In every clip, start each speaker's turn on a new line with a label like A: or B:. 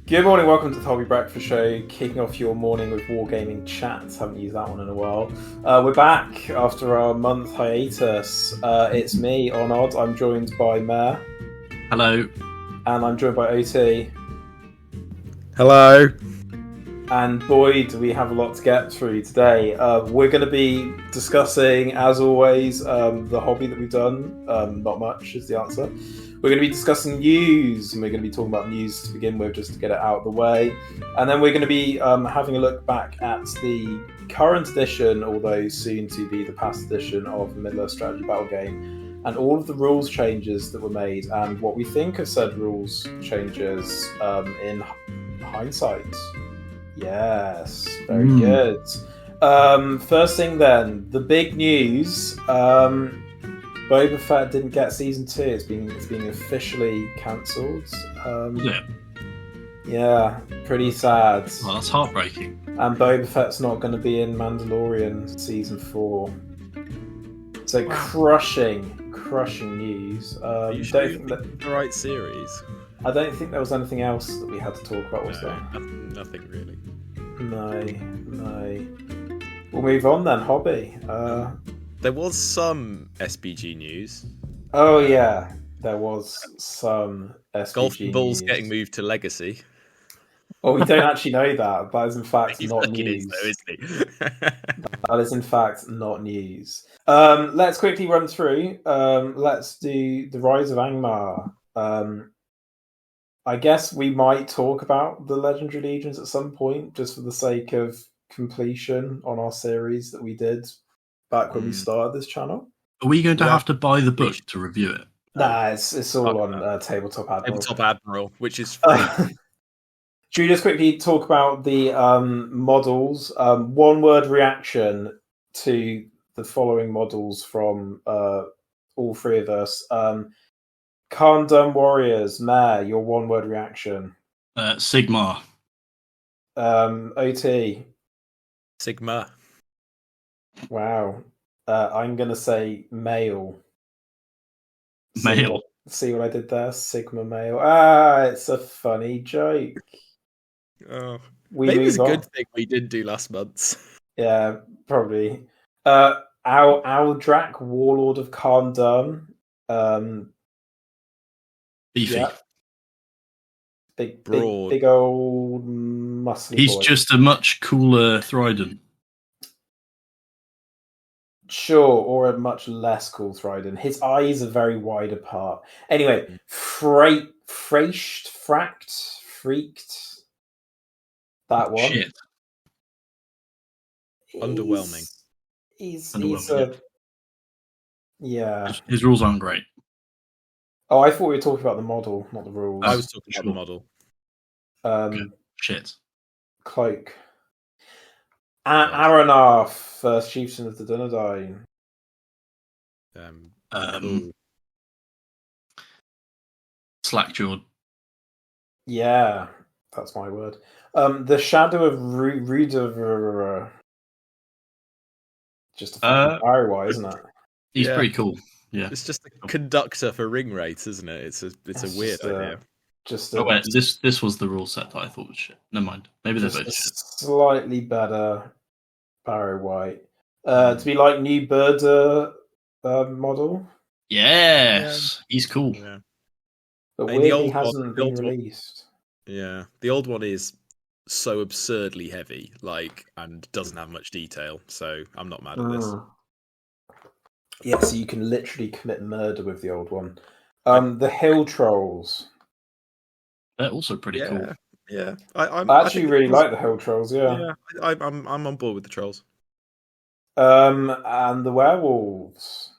A: Good morning, welcome to the Hobby Breakfast Show, kicking off your morning with Wargaming Chats. Haven't used that one in a while. We're back after our month hiatus. It's me, Onod. I'm joined by Mare.
B: Hello.
A: And I'm joined by OT.
C: Hello.
A: And boy, do we have a lot to get through today. We're going to be discussing, as always, the hobby that we've done. Not much is the answer. We're going to be discussing news, and we're going to be talking about news to begin with, just to get it out of the way. And then we're going to be having a look back at the current edition, although soon to be the past edition of Middle-earth Strategy Battle Game, and all of the rules changes that were made, and what we think of said rules changes in hindsight. Yes, very good. First thing then, the big news. Boba Fett didn't get season 2. It's being officially cancelled. Yeah, pretty sad.
B: Well, that's heartbreaking.
A: And Boba Fett's not going to be in Mandalorian season 4. So wow. crushing news.
C: You sure you picked the right series?
A: I don't think there was anything else that we had to talk about, was there?
C: Nothing really.
A: No. We'll move on then. Hobby.
C: There was some SBG news.
A: Oh yeah, there was some SBG
C: Golf balls
A: news.
C: getting moved to Legacy.
A: Well, we don't actually know that. That is in fact not news.
C: Though, isn't he?
A: That is in fact not news. Let's quickly run through. Let's do the Rise of Angmar. I guess we might talk about the Legendary Legions at some point, just for the sake of completion on our series that we did back when we started this channel.
B: Are we going to have to buy the book to review it?
A: Nah, it's all on Tabletop Admiral.
C: Tabletop Admiral, which is free.
A: Should we just quickly talk about the models? One word reaction to the following models from all three of us. Khan Dum Warriors, Mare, your one word reaction.
B: Sigmar.
A: OT.
C: Sigma.
A: Wow. I'm going to say male.
B: Male.
A: See what I did there? Sigma male. Ah, it's a funny joke.
C: Oh, maybe it's a good thing we didn't do last month.
A: Yeah, probably. Aldrak, Warlord of Khan Dum.
B: Beefy.
A: Yeah. Big old muscly
B: He's
A: boy.
B: just a much cooler Thryden.
A: Sure, or a much less cool Thryden. His eyes are very wide apart. Anyway, freaked. That one.
B: Shit.
C: Underwhelming.
A: He's
B: yeah. His rules aren't great.
A: Oh, I thought we were talking about the model, not the rules.
C: I was talking about the model.
B: Shit.
A: Cloak. Aranarth, first chieftain of the Dunedain.
B: Slackjawed.
A: Yeah, that's my word. The Shadow of Ruder. Just a fucking firewire, isn't it?
B: He's pretty cool. Yeah,
C: it's just a conductor for ring rates, isn't it? It's a weird idea.
B: Wait, this was the rule set that I thought was shit. Never mind. Maybe they're both shit.
A: Slightly better Barrow White. To be like new Birder model.
B: Yes, he's cool.
C: Yeah.
A: But weirdly hasn't been released.
C: Yeah, the old one is so absurdly heavy, and doesn't have much detail. So I'm not mad at this.
A: Yeah, so you can literally commit murder with the old one. The Hill Trolls.
B: They're also pretty cool.
C: Yeah,
A: I actually really like the Hill Trolls. Yeah,
C: I'm on board with the trolls.
A: And the werewolves.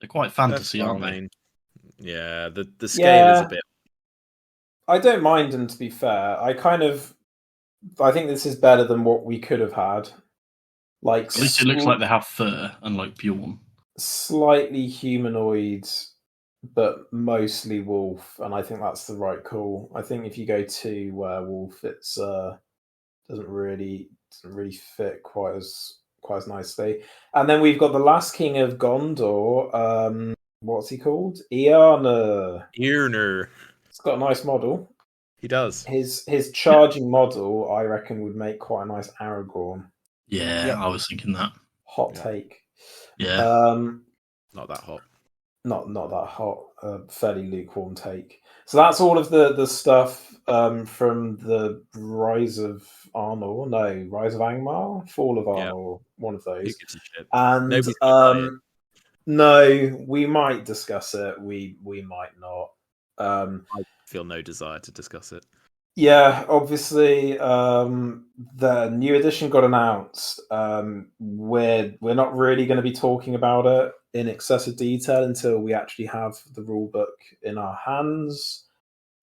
B: They're quite fantasy, aren't they?
C: Yeah, the scale is a bit.
A: I don't mind them, to be fair. I think this is better than what we could have had.
B: At least it looks like they have fur, unlike Bjorn.
A: Slightly humanoid, but mostly wolf, and I think that's the right call. I think if you go to werewolf, it's doesn't really fit quite as nicely. And then we've got the last king of Gondor. What's he called? Earner.
C: Earner.
A: It's got a nice model.
C: He does.
A: His charging model, I reckon, would make quite a nice Aragorn.
B: Yeah,
C: Yep.
B: I was thinking that.
A: Hot
C: Yeah.
A: take.
B: Yeah.
C: Not that hot.
A: Not that hot. Fairly lukewarm take. So that's all of the stuff from the Rise of Arnor. No, Rise of Angmar, Fall of Arnor. One of
C: Who
A: those.
C: gives a shit?
A: And
C: Nobody's gonna buy it.
A: no, we might discuss it. We might not.
C: I feel no desire to discuss it.
A: Yeah, obviously, the new edition got announced. We're not really going to be talking about it in excessive detail until we actually have the rule book in our hands.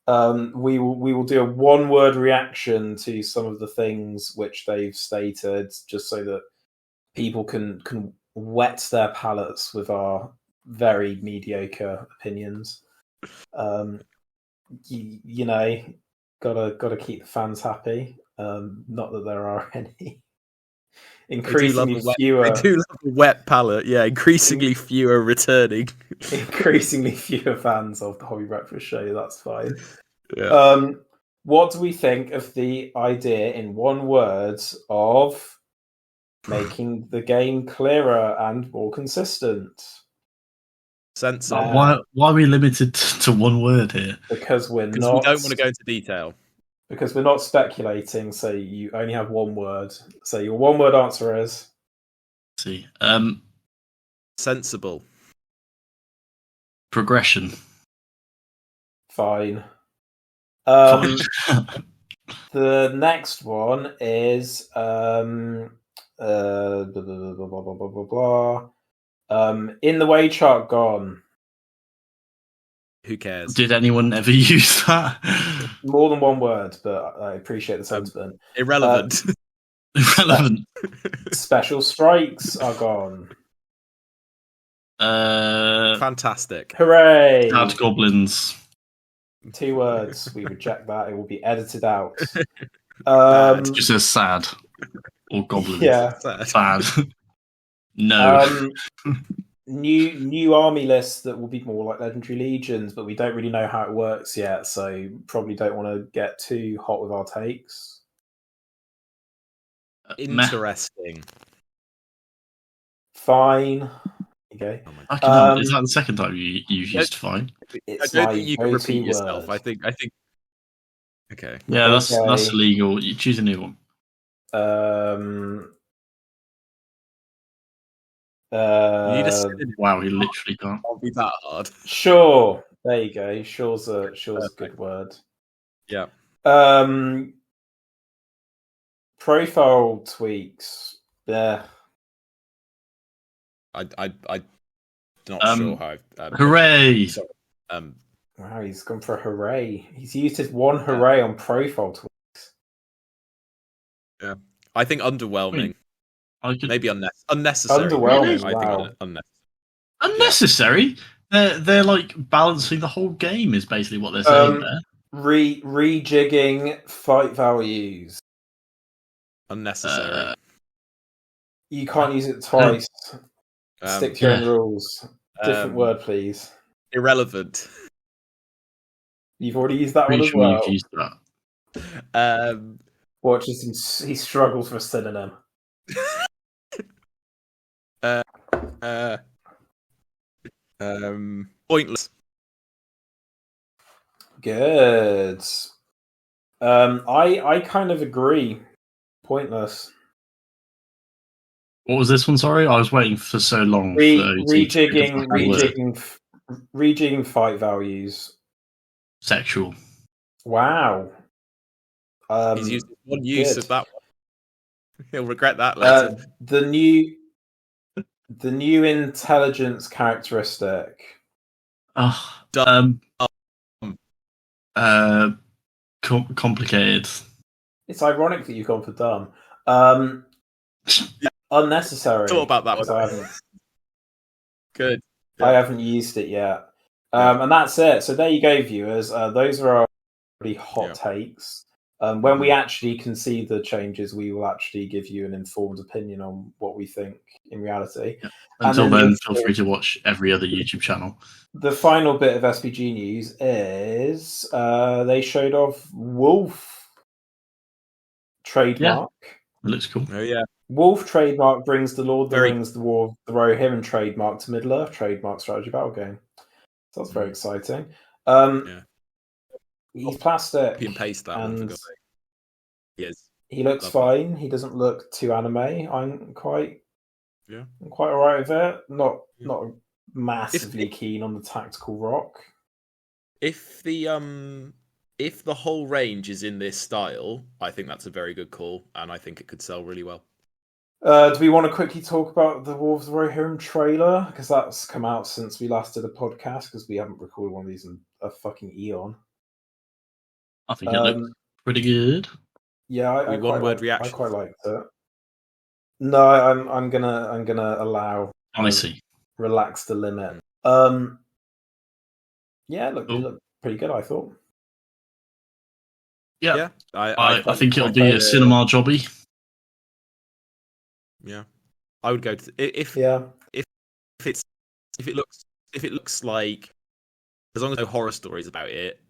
A: We will do a one-word reaction to some of the things which they've stated, just so that people can whet their palates with our very mediocre opinions. You know, gotta keep the fans happy. Not that there are any. Increasingly fewer.
C: I do love a wet palette. Yeah, increasingly fewer returning.
A: Increasingly fewer fans of the Hobby Breakfast Show. That's fine.
C: Yeah.
A: What do we think of the idea, in one word, of making the game clearer and more consistent?
C: Sensible.
B: Why are we limited to one word here?
A: Because we
C: don't want to go into detail.
A: Because we're not speculating, so you only have one word. So your one-word answer is?
B: Let's see.
C: Sensible.
B: Progression.
A: Fine.
B: Fine.
A: The next one is blah, blah, blah. In the way chart gone.
C: Who cares?
B: Did anyone ever use that?
A: More than one word, but I appreciate the sentiment.
C: Irrelevant.
B: Irrelevant.
A: Special strikes are gone.
C: Fantastic.
A: Hooray!
B: Bad goblins.
A: 2 words. We reject that. It will be edited out.
B: It just says sad. Or goblins.
A: Yeah.
B: Bad. No.
A: New army lists that will be more like Legendary Legions, but we don't really know how it works yet, so probably don't want to get too hot with our takes.
C: Interesting.
A: Fine. Okay.
B: Is that the second time you used fine?
C: I don't think you can repeat yourself. I think. Okay.
B: Yeah, that's illegal. You choose a new one.
C: You need a synonym.
B: Wow, he literally can't.
C: Can't be that hard.
A: Sure. There you go. Sure's a good word.
C: Yeah.
A: Profile tweaks. Yeah.
C: I'm not sure how.
B: Hooray!
C: Sorry.
A: Wow, he's gone for a hooray. He's used his one hooray on profile tweaks.
C: Yeah. I think underwhelming. Maybe unnecessary.
A: Underwhelming.
C: I
A: wow.
C: think
B: Unnecessary. They're like balancing the whole game is basically what they're saying there.
A: Rejigging fight values.
C: Unnecessary.
A: You can't use it twice. Stick to your own rules. Different word, please.
C: Irrelevant.
A: You've already used that one as
B: Sure
A: well.
B: you've used that.
A: Watch this. He struggles for a synonym.
C: Pointless.
A: Good. I kind of agree. Pointless.
B: What was this one? Sorry, I was waiting for so long.
A: Rejigging fight values.
B: Sexual.
A: Wow.
C: He's used one use of that one. He'll regret that later.
A: The new intelligence characteristic.
B: Complicated.
A: It's ironic that you've gone for dumb. Unnecessary.
C: Thought about that one.
A: I haven't.
C: Good.
A: I haven't used it yet. And that's it. So there you go, viewers. Those are our really hot takes. When we actually can see the changes, we will actually give you an informed opinion on what we think in reality.
B: Yeah.
A: And
B: Until
A: then
B: then, feel free to watch every other YouTube channel.
A: the final bit of SPG news is they showed off Wolf trademark.
B: It looks cool.
C: Oh yeah.
A: Wolf trademark brings the Lord of the
C: Very-
A: Rings, the War of the Rohirrim trademark to Middle-earth trademark strategy battle game. So that's very exciting.
C: Yeah.
A: He's plastic.
C: Copy and paste that one. For
A: and
C: God's sake. Yes.
A: he looks
C: Love
A: fine. He doesn't look too anime. I'm quite alright with it. Not massively keen on the tactical rock.
C: If the whole range is in this style, I think that's a very good call, and I think it could sell really well.
A: Do we want to quickly talk about the War of the Rohirrim trailer? Because that's come out since we last did a podcast, because we haven't recorded one of these in a fucking eon.
B: I think it looked pretty good.
A: Yeah, I
C: reaction.
A: I quite liked it. No, I'm gonna allow.
B: I see.
A: Relax the limit. Yeah, it looked pretty good, I thought.
B: Yeah.
C: I
B: think it'll be a cinema jobby.
C: Yeah, I would go to if it looks like, as long as no horror stories about it,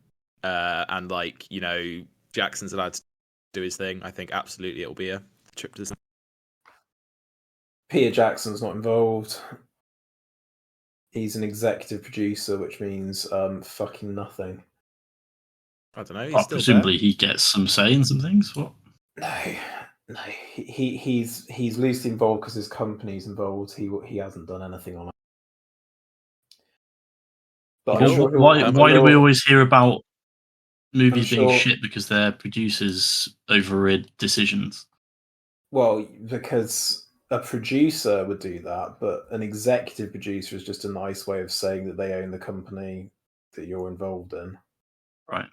C: and like, you know, Jackson's allowed to do his thing, I think absolutely it'll be a trip to the...
A: Peter Jackson's not involved. He's an executive producer, which means fucking nothing.
C: I don't know.
B: Presumably he gets some say in some things. What?
A: No. He's loosely involved because his company's involved. He hasn't done anything on it. But
B: why do we always hear about movies being shit because their producers overrid decisions?
A: Well, because a producer would do that, but an executive producer is just a nice way of saying that they own the company that you're involved in.
B: Right.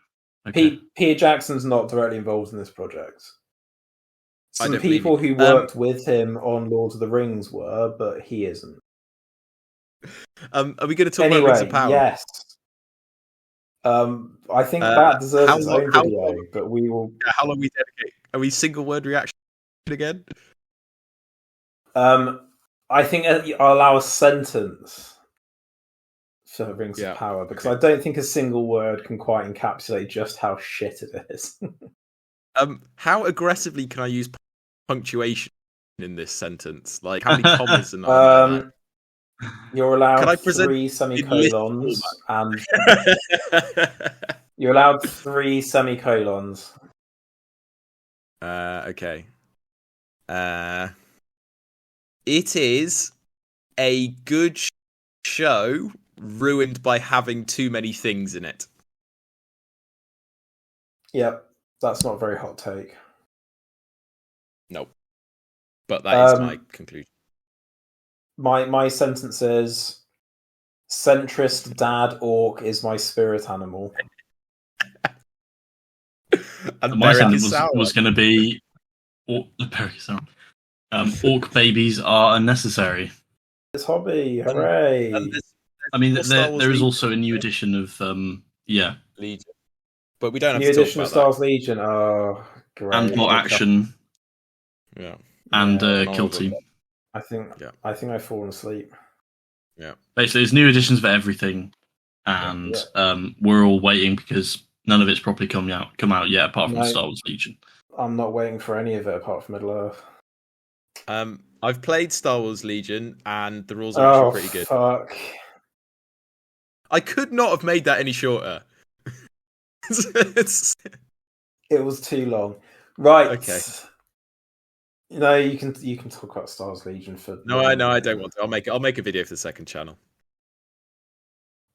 B: Okay.
A: Peter Jackson's not directly involved in this project. Some
C: believe
A: people
C: you.
A: who worked with him on Lord of the Rings were, but he isn't.
C: Are we going to talk about Rings of Power?
A: Yes. I think that deserves its own video, but we will.
C: How long we dedicate? Are we single word reaction again?
A: I think I'll allow a sentence for Rings of Power, because I don't think a single word can quite encapsulate just how shit it is.
C: How aggressively can I use punctuation in this sentence? Like, how many commas and
A: you're allowed
C: can I present
A: 3 semicolons, and you're allowed 3 semicolons.
C: Okay. It is a good show ruined by having too many things in it.
A: Yep, that's not a very hot take.
C: Nope. But that is my conclusion.
A: My sentence is: centrist dad orc is my spirit animal.
C: And
B: my sentence was going to be orc babies are unnecessary.
A: This hobby, hooray!
C: And
B: I mean, there is also a new edition of
C: Legion, but we don't have
A: new
C: to
A: edition
C: talk
A: of
C: about
A: Stars Legion. Oh, great!
B: And more action.
C: Yeah.
B: And Kill Team.
A: I think I've fallen asleep.
C: Yeah.
B: Basically, there's new editions for everything, and we're all waiting because none of it's properly come out yet, apart from Star Wars Legion.
A: I'm not waiting for any of it apart from Middle-earth.
C: I've played Star Wars Legion, and the rules are actually pretty good.
A: Fuck.
C: I could not have made that any shorter.
A: It was too long. Right.
C: Okay.
A: No, you can talk about Star Wars Legion for.
C: No, I don't want to. I'll make a video for the second channel.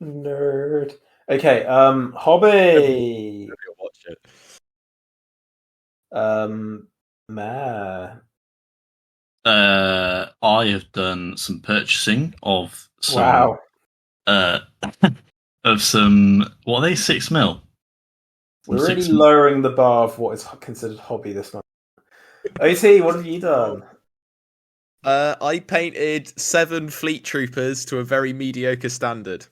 A: Nerd. Okay. Hobby.
C: Watch it.
B: I have done some purchasing of some of some, what are they, 6 mil?
A: We're really lowering the bar of what is considered hobby this month. OT, what have you done?
C: I painted 7 fleet troopers to a very mediocre standard.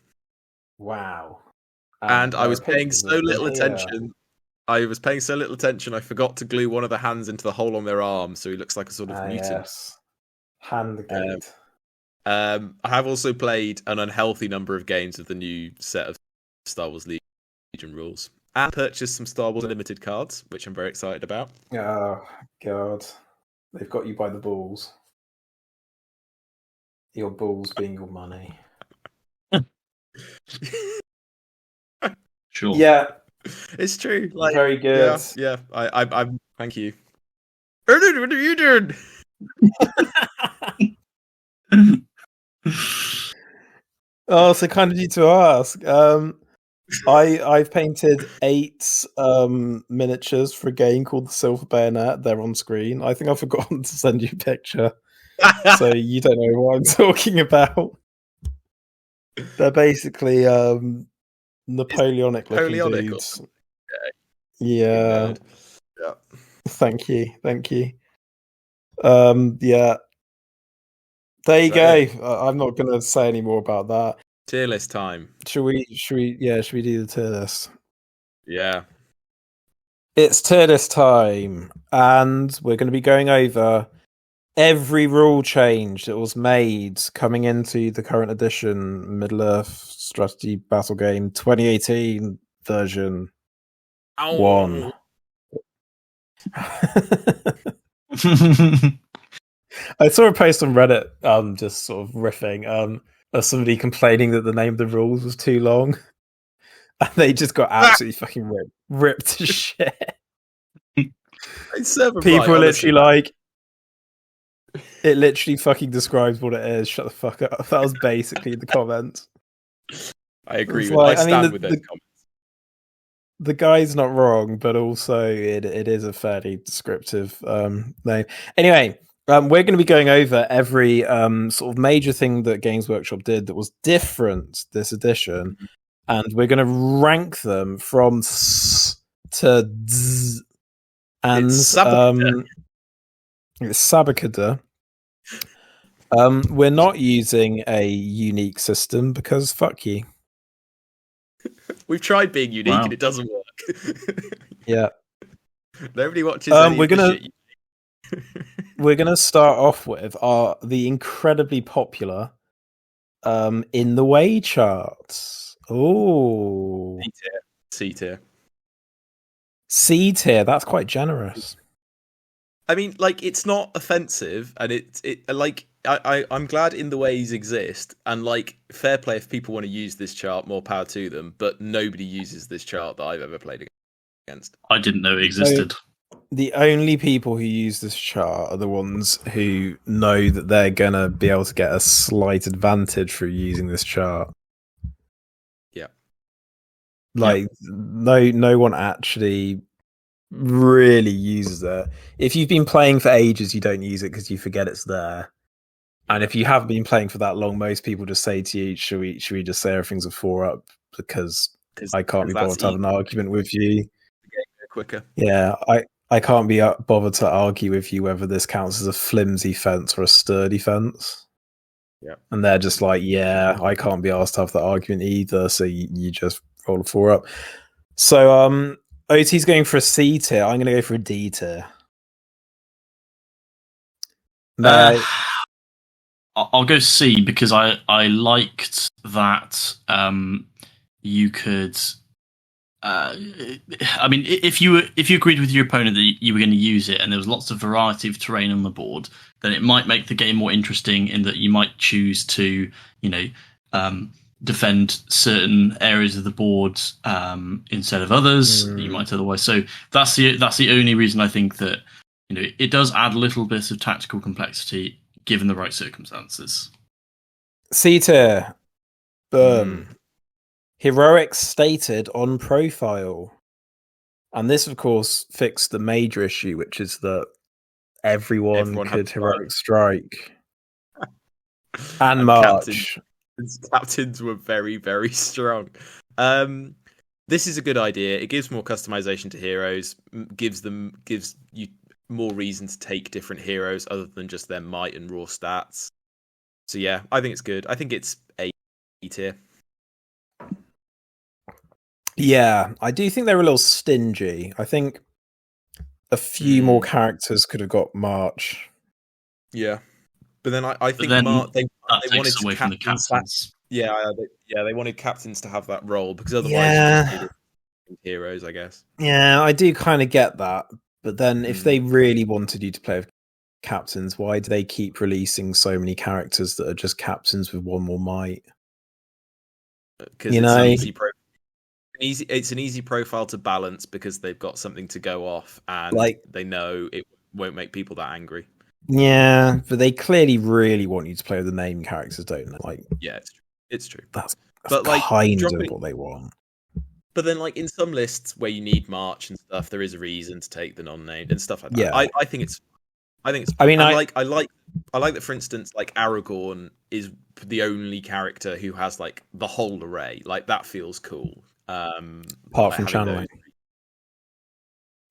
A: Wow.
C: And I was paying so little attention I was paying so little attention, I forgot to glue one of the hands into the hole on their arm, so he looks like a sort of mutant.
A: Yes. Handgate.
C: I have also played an unhealthy number of games of the new set of Star Wars Legion rules, and purchased some Star Wars Unlimited cards, which I'm very excited about.
A: Oh, God. They've got you by the balls. Your balls being your money.
B: Sure.
A: Yeah.
C: It's true. Like,
A: very good.
C: Yeah. I'm. Thank you. What are you doing?
A: Oh, so kind of you to ask. I've painted 8 miniatures for a game called the Silver Bayonet. They're on screen. I think I've forgotten to send you a picture, so you don't know what I'm talking about. They're basically Napoleonic looking dudes. Yeah.
C: Yeah.
A: Thank you. Yeah. There you go. I'm not going to say any more about that.
C: Tier list time.
A: Should we do the tier list?
C: Yeah.
A: It's tier list time, and we're going to be going over every rule change that was made coming into the current edition Middle-earth Strategy Battle Game 2018 version 1. I saw a post on Reddit, just sort of riffing, of somebody complaining that the name of the rules was too long, and they just got absolutely fucking ripped to shit. People are literally like, it literally fucking describes what it is. Shut the fuck up. That was basically the comments.
C: I agree.
A: Like,
C: I stand with those comments.
A: The guy's not wrong, but also it is a fairly descriptive name. Anyway, we're going to be going over every sort of major thing that Games Workshop did that was different this edition, and we're going to rank them from S to Z. And it's Sabacada. We're not using a unique system because fuck you.
C: We've tried being unique and it doesn't work.
A: Yeah.
C: Nobody watches any of the shit.
A: We're gonna start off with the incredibly popular In the Way charts. Oh,
C: C tier.
A: C tier. That's quite generous.
C: I mean, like, it's not offensive, and I'm glad In the Ways exist, and like, fair play if people want to use this chart, more power to them. But nobody uses this chart that I've ever played against.
B: I didn't know it existed.
A: So the only people who use this chart are the ones who know that they're gonna be able to get a slight advantage through using this chart.
C: Yeah.
A: Like, no one actually really uses it. If you've been playing for ages, you don't use it because you forget it's there. And if you haven't been playing for that long, most people just say to you, should we just say everything's a 4-up because I can't be bothered to have an argument with you.
C: Quicker.
A: Yeah, I can't be bothered to argue with you whether this counts as a flimsy fence or a sturdy fence.
C: Yeah.
A: And they're just like, yeah, I can't be asked to have that argument either, so you just roll a 4-up. So OT's going for a C tier. I'm going to go for a D tier. No.
B: I'll go C because I liked that you could. I mean, if you agreed with your opponent that you were going to use it, and there was lots of variety of terrain on the board, then it might make the game more interesting in that you might choose to, defend certain areas of the board instead of others that you might otherwise. So that's the only reason I think that it does add a little bit of tactical complexity given the right circumstances.
A: C tier. Heroics stated on profile. And this, of course, fixed the major issue, which is that everyone could heroic strike. And march.
C: Captains were very, very strong. This is a good idea. It gives more customization to heroes, gives you more reason to take different heroes other than just their might and raw stats. So yeah, I think it's good. I think it's A tier.
A: Yeah, I do think they're a little stingy. I think a few more characters could have got March.
C: Yeah, but then I think
B: then
C: they
B: that
C: wanted
B: takes away from the
C: captains
B: captains.
C: they wanted captains to have that role because otherwise
A: Yeah.
C: you just did it heroes, I guess.
A: Yeah, I do kind of get that. But then if
C: Mm.
A: they really wanted you to play with captains, why do they keep releasing so many characters that are just captains with one more might?
C: Because
A: You
C: it's
A: know?
C: it's an easy profile to balance because they've got something to go off and
A: Like-
C: they know it won't make people that angry.
A: Yeah, but they clearly really want you to play with the name characters, don't they? Like,
C: Yeah, it's true.
A: that's
C: But, like,
A: kind of
C: dropping-
A: what they want.
C: But then, like in some lists where you need March and stuff, there is a reason to take the non-named and stuff like that.
A: Yeah.
C: I think it's. I
A: mean,
C: I like that. For instance, like Aragorn is the only character who has like the whole array. Like that feels cool.
A: Apart from channeling.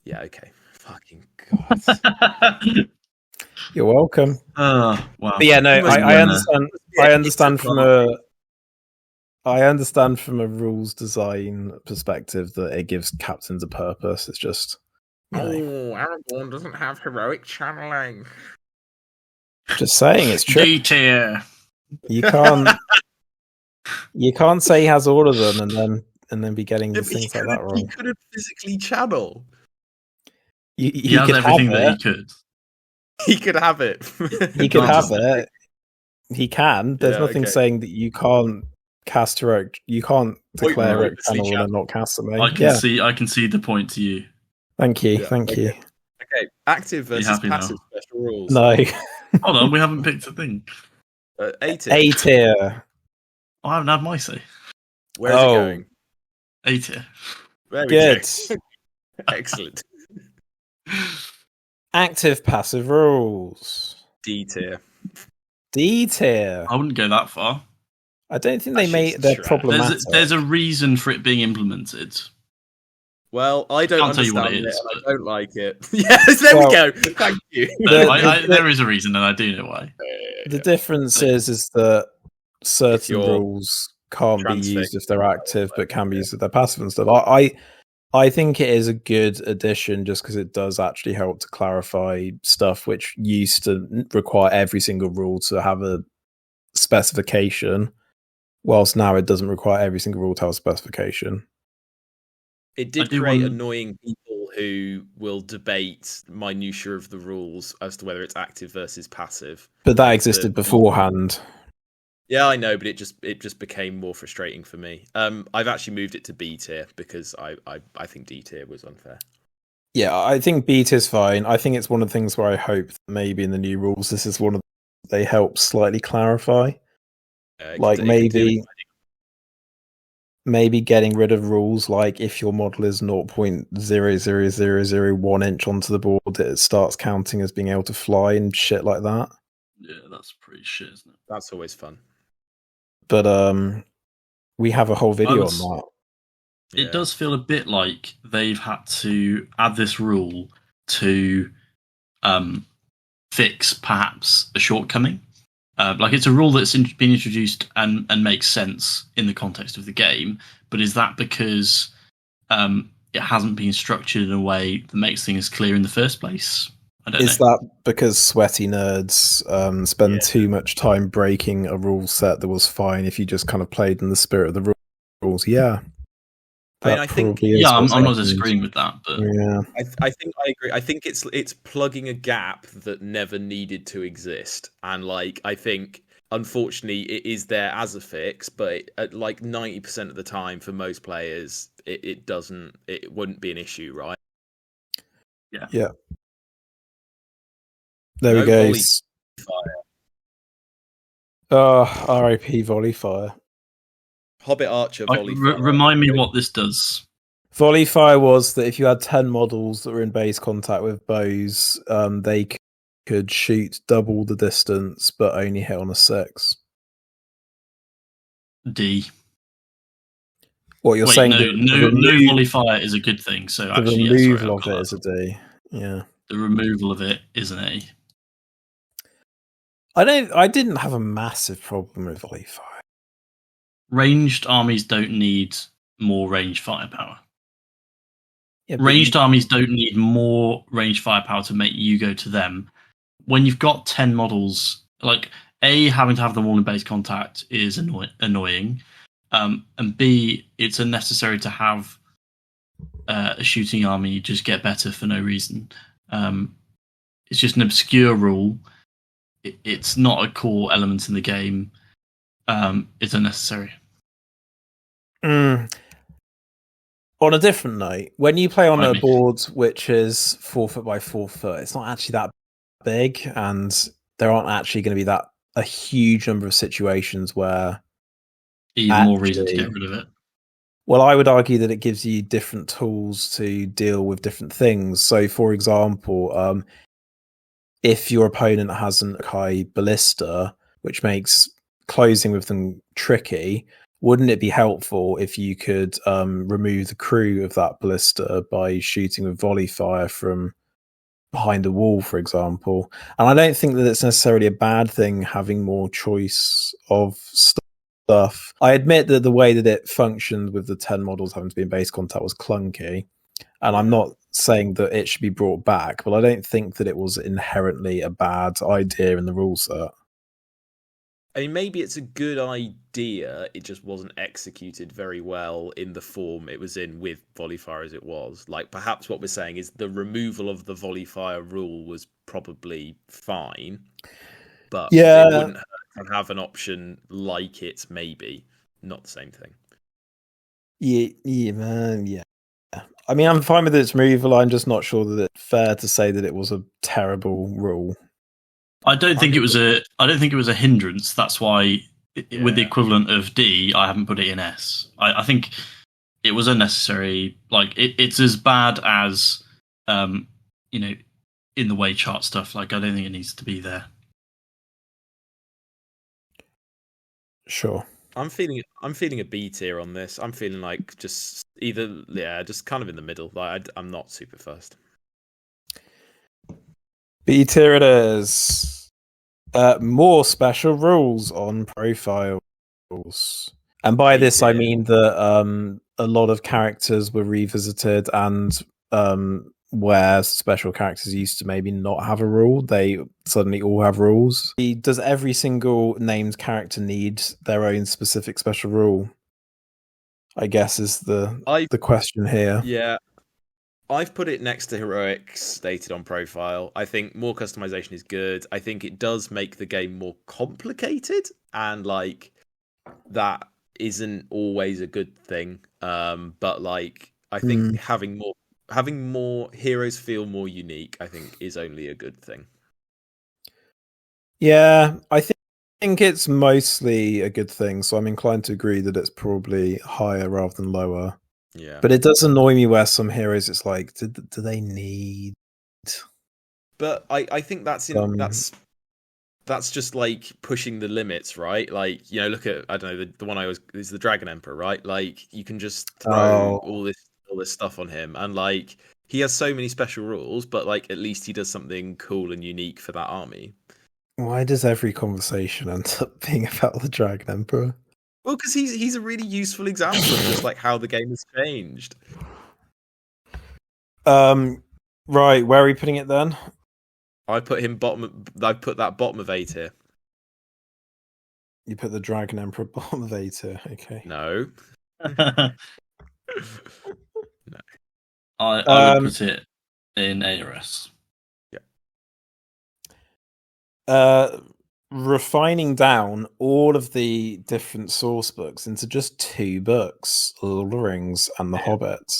C: Yeah. Okay. Fucking god.
A: You're welcome.
B: Wow.
A: But yeah, no, I understand. I understand from a rules design perspective that it gives captains a purpose. It's just,
C: Aragorn doesn't have heroic channeling.
A: just saying it's true.
B: D tier.
A: You can't say he has all of them and then be getting the things like that wrong.
C: He couldn't physically channel.
B: He has
A: could
B: everything
A: have
B: that he
A: it.
B: could.
C: He could have it.
A: He could have it. He can. There's nothing
C: okay.
A: saying that you can't cast heroic. You can't declare heroic channel and not cast something.
B: I can see the point to you.
A: Thank you.
C: Yeah,
A: Thank you.
C: Okay, active versus passive special rules.
A: No.
B: Hold on, we haven't picked a thing.
C: A tier.
A: A tier.
B: I haven't had my say.
C: Where's it going?
B: A tier.
C: Very
A: Good.
C: Excellent.
A: Active passive rules.
C: D tier.
A: D tier.
B: I wouldn't go that far.
A: I don't think they're problematic.
B: There's a reason for it being implemented.
C: Well, I don't
B: Can't tell you what
C: understand
B: it is,
C: I don't like it. Yes, there we go. Thank you.
B: No, there is a reason, and I do know why.
A: The difference is that certain
C: you're
A: rules can't be used
C: transfixed.
A: if they're active, but can be used if they're passive and stuff. I think it is a good addition just because it does actually help to clarify stuff which used to require every single rule to have a specification, whilst now it doesn't require every single rule to have a specification.
C: It did create annoying people who will debate minutiae of the rules as to whether it's active versus passive.
A: But that existed beforehand.
C: Yeah, I know, but it just became more frustrating for me. I've actually moved it to B tier because I think D tier was unfair.
A: Yeah, I think B tier's fine. I think it's one of the things where I hope that maybe in the new rules this is one of they help slightly clarify. Like maybe getting rid of rules like if your model is 0.00001 inch onto the board, it starts counting as being able to fly and shit like that.
B: Yeah, that's pretty shit, isn't it?
C: That's always fun.
A: But we have a whole video on that.
B: It does feel a bit like they've had to add this rule to fix perhaps a shortcoming. Like it's a rule that's been introduced and makes sense in the context of the game, but is that because it hasn't been structured in a way that makes things clear in the first place? I don't know.
A: Is that because sweaty nerds spend too much time breaking a rule set that was fine if you just kind of played in the spirit of the rules? Yeah.
C: I think
B: I'm not disagreeing with that, but
A: yeah,
C: I think I agree. I think it's plugging a gap that never needed to exist, and like I think unfortunately it is there as a fix, but at like 90% of the time for most players, it wouldn't be an issue, right?
A: Yeah. There we go. R.I.P. Volley Fire.
C: Hobbit Archer Volley Fire.
B: Remind me what this does.
A: Volley Fire was that if you had 10 models that were in base contact with bows, they could shoot double the distance but only hit on a 6.
B: D.
A: What you're saying?
B: No volley fire is a good thing. So
A: the
B: actually,
A: removal of it is a D. Yeah.
B: The removal of it is an A.
A: I didn't have a massive problem with volley fire.
B: Ranged armies don't need more ranged firepower.
A: Yeah,
B: Ranged armies don't need more ranged firepower to make you go to them. When you've got 10 models, like A, having to have them all in base contact is annoying, and B, it's unnecessary to have a shooting army just get better for no reason. It's just an obscure rule. It's not a core element in the game. It's unnecessary.
A: On a different note, when you play on
B: Right,
A: a
B: me.
A: board which is 4 foot by 4 foot, it's not actually that big, and there aren't actually going to be a huge number of situations where
B: Even more reason to get rid of it.
A: Well, I would argue that it gives you different tools to deal with different things. So, for example, if your opponent has an high ballista, which makes closing with them tricky, wouldn't it be helpful if you could remove the crew of that ballista by shooting with volley fire from behind a wall, for example? And I don't think that it's necessarily a bad thing having more choice of stuff. I admit that the way that it functioned with the 10 models having to be in base contact was clunky, and I'm not saying that it should be brought back, but I don't think that it was inherently a bad idea in the rule set.
C: I mean, maybe it's a good idea, it just wasn't executed very well in the form it was in with volley fire as it was. Like, perhaps what we're saying is the removal of the volley fire rule was probably fine, but it wouldn't hurt to have an option like it, maybe. Not the same thing.
A: Yeah, man, yeah. I mean, I'm fine with its removal. I'm just not sure that it's fair to say that it was a terrible rule.
B: I don't think it was a hindrance. That's why, with the equivalent of D, I haven't put it in S. I think it was unnecessary. Like it's as bad as in the way chart stuff. Like I don't think it needs to be there.
A: Sure.
C: I'm feeling a B tier on this. I'm feeling like just kind of in the middle. Like I'm not super fussed.
A: B tier it is. More special rules on profiles. And by this, I mean that a lot of characters were revisited, and where special characters used to maybe not have a rule, they suddenly all have rules. Does every single named character need their own specific special rule? I guess is the question here.
C: Yeah. I've put it next to heroics stated on profile. I think more customization is good. I think it does make the game more complicated, and like that isn't always a good thing. But like I think having more heroes feel more unique, I think is only a good thing.
A: Yeah, I think it's mostly a good thing, so I'm inclined to agree that it's probably higher rather than lower.
C: Yeah,
A: but it does annoy me where some heroes, it's like, do they need?
C: But I think that's just like pushing the limits, right? Like, look at, I don't know, the one is the Dragon Emperor, right? Like you can just throw all this stuff on him, and like he has so many special rules, but like at least he does something cool and unique for that army.
A: Why does every conversation end up being about the Dragon Emperor?
C: Well, because he's a really useful example of just like how the game has changed.
A: Right, where are we putting it then?
C: I put him I put that bottom of A tier.
A: You put the Dragon Emperor bottom of A tier, okay?
C: No.
B: No. I would put it in A or S.
A: Yeah. Refining down all of the different source books into just 2 books, Lord of the Rings and The Hobbit.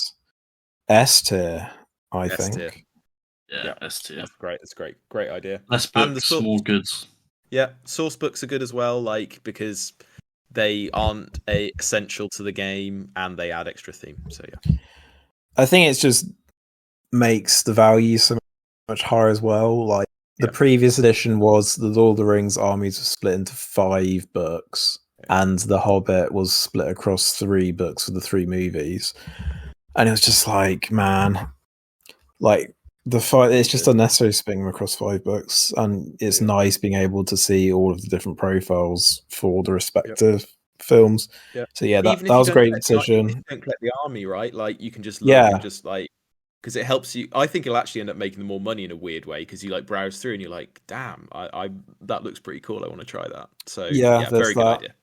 A: S tier, I think.
B: Yeah, S tier.
C: That's great. That's great. Great idea.
B: Less books, more goods.
C: Yeah, source books are good as well, like because they aren't essential to the game and they add extra theme. So yeah,
A: I think it just makes the value so much higher as well. Like the previous edition was the Lord of the Rings armies were split into 5 books, and The Hobbit was split across 3 books for the 3 movies. And it was just like, man, like it's just unnecessary splitting them across 5 books, and it's nice being able to see all of the different profiles for the respective films.
C: Yeah.
A: So yeah,
C: Even
A: that
C: if you
A: was a
C: don't
A: great
C: collect the
A: decision.
C: if you don't collect the army, right? Like you can just look
A: Yeah.
C: and just like because it helps you. I think it'll actually end up making them more money in a weird way because you like browse through and you're like, damn, I that looks pretty cool. I want to try that. So
A: Yeah,
C: yeah,
A: there's
C: very good
A: that.
C: idea.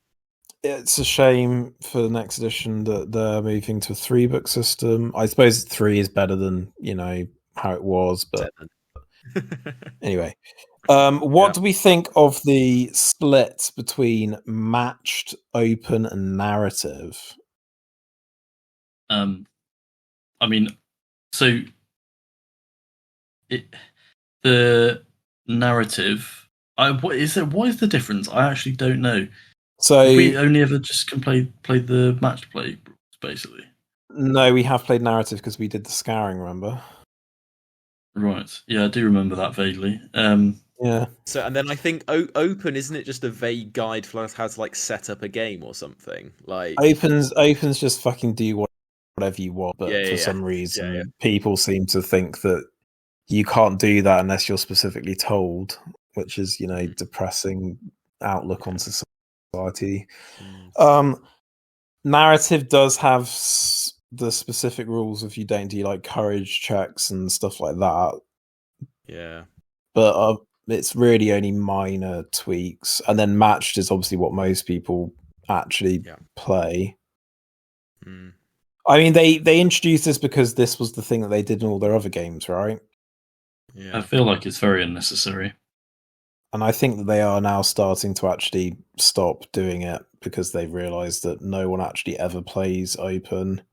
A: It's a shame for the next edition that they're moving to a 3-book system. I suppose 3 is better than, how it was, but anyway. What do we think of the split between matched, open, and narrative?
B: I mean, so the narrative. What is it? What is the difference? I actually don't know.
A: So
B: we only ever just played the match play, basically.
A: No, we have played narrative because we did the scouring. Remember?
B: Right. Yeah, I do remember that vaguely.
A: Yeah.
C: So and then I think open isn't it just a vague guide for how to like set up a game or something? Like
A: Opens just fucking do whatever you want, but for some reason, people seem to think that you can't do that unless you're specifically told, which is depressing outlook on society. Narrative does have the specific rules if you don't do like courage checks and stuff like that.
C: Yeah.
A: But it's really only minor tweaks. And then matched is obviously what most people actually play. I mean, they introduced this because this was the thing that they did in all their other games, right?
B: Yeah. I feel like it's very unnecessary.
A: And I think that they are now starting to actually stop doing it because they've realised that no one actually ever plays open.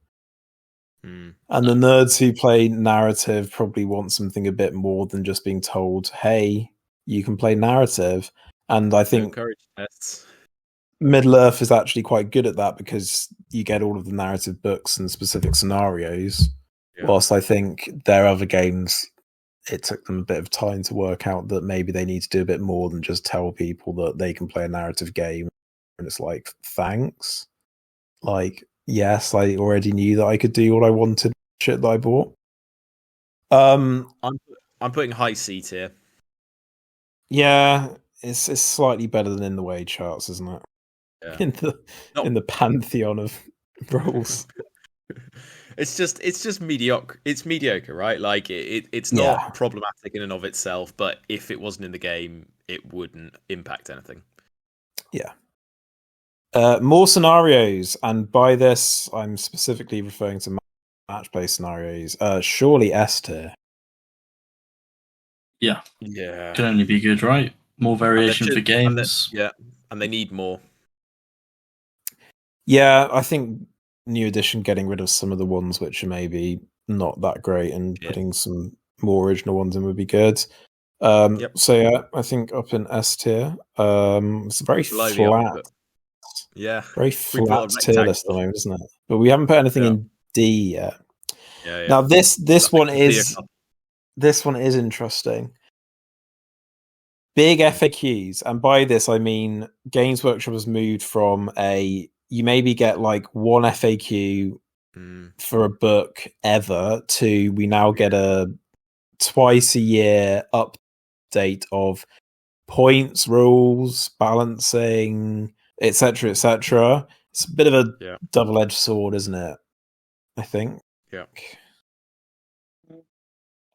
A: And the nerds who play narrative probably want something a bit more than just being told, hey, you can play narrative. And I think Middle-earth is actually quite good at that because you get all of the narrative books and specific scenarios. Whilst I think their other games, it took them a bit of time to work out that maybe they need to do a bit more than just tell people that they can play a narrative game. And it's like, thanks. Like, yes, I already knew that I could do what I wanted. Shit that I bought.
C: I'm putting high C tier.
A: Yeah, it's slightly better than in the way charts, isn't it?
C: Yeah.
A: In the pantheon of rules.
C: It's just mediocre. It's mediocre, right? Like it's not problematic in and of itself, but if it wasn't in the game, it wouldn't impact anything.
A: Yeah. More scenarios, and by this, I'm specifically referring to match play scenarios. Surely S tier.
B: Yeah.
C: Yeah.
B: Can only be good, right? More variation for games.
C: And they need more.
A: Yeah, I think new edition getting rid of some of the ones which are maybe not that great and putting some more original ones in would be good. So yeah, I think up in S tier. It's very flat. Very flat tier list at the moment, isn't it? But we haven't put anything in D yet. Now this one is interesting. Big FAQs, and by this I mean Games Workshop has moved from you maybe get like one FAQ for a book ever to we now get a twice a year update of points, rules, balancing, etc., etc. It's a bit of a double-edged sword, isn't it? I think.
C: Yeah.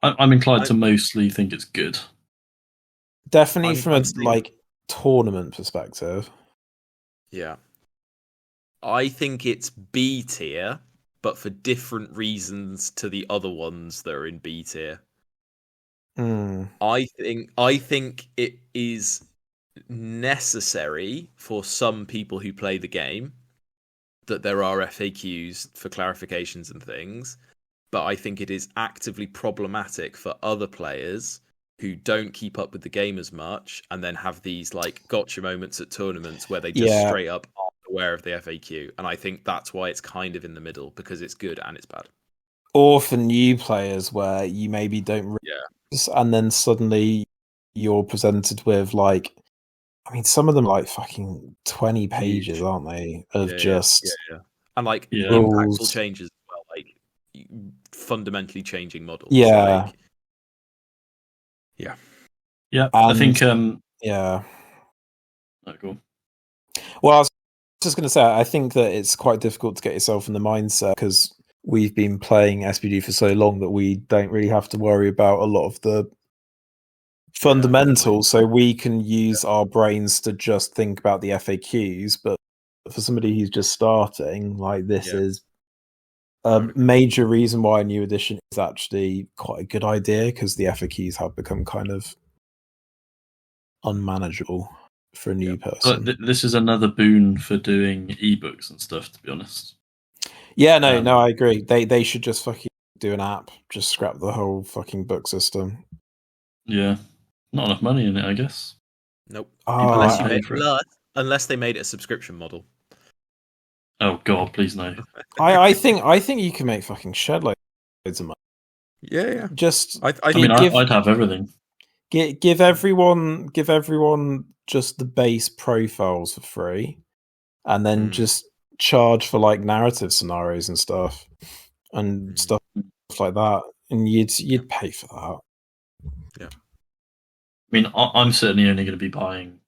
B: I'm inclined to mostly think it's good.
A: Definitely from a tournament perspective.
C: Yeah. I think it's B tier, but for different reasons to the other ones that are in B tier. I think it is necessary for some people who play the game that there are FAQs for clarifications and things, but I think it is actively problematic for other players who don't keep up with the game as much and then have these like gotcha moments at tournaments where they just straight up aren't aware of the FAQ. And I think that's why it's kind of in the middle, because it's good and it's bad.
A: Or for new players where you maybe don't and then suddenly you're presented with like, I mean, some of them are like fucking 20 pages, aren't they? Of
C: and like
A: rules.
C: Impactful changes as well, like fundamentally changing models.
A: Yeah.
B: Yeah, I think
A: yeah.
B: Oh, cool.
A: Well, I was just going to say, I think that it's quite difficult to get yourself in the mindset because we've been playing SPG for so long that we don't really have to worry about a lot of the fundamentals. So we can use our brains to just think about the FAQs. But for somebody who's just starting, like this is a major reason why a new edition is actually quite a good idea, because the FAQs have become kind of unmanageable for a new person.
B: But this is another boon for doing ebooks and stuff, to be honest.
A: Yeah, no, I agree. They should just fucking do an app, just scrap the whole fucking book system.
B: Yeah. Not enough money in it, I guess.
C: Nope.
A: Oh,
C: Unless they made it a subscription model.
B: Oh god, please no.
A: I think you can make fucking shed loads of money.
C: Yeah.
A: Just
B: I'd have everything.
A: Give everyone just the base profiles for free, and then just charge for like narrative scenarios and stuff like that, and you'd pay for that.
C: Yeah.
B: I mean, I'm certainly only going to be buying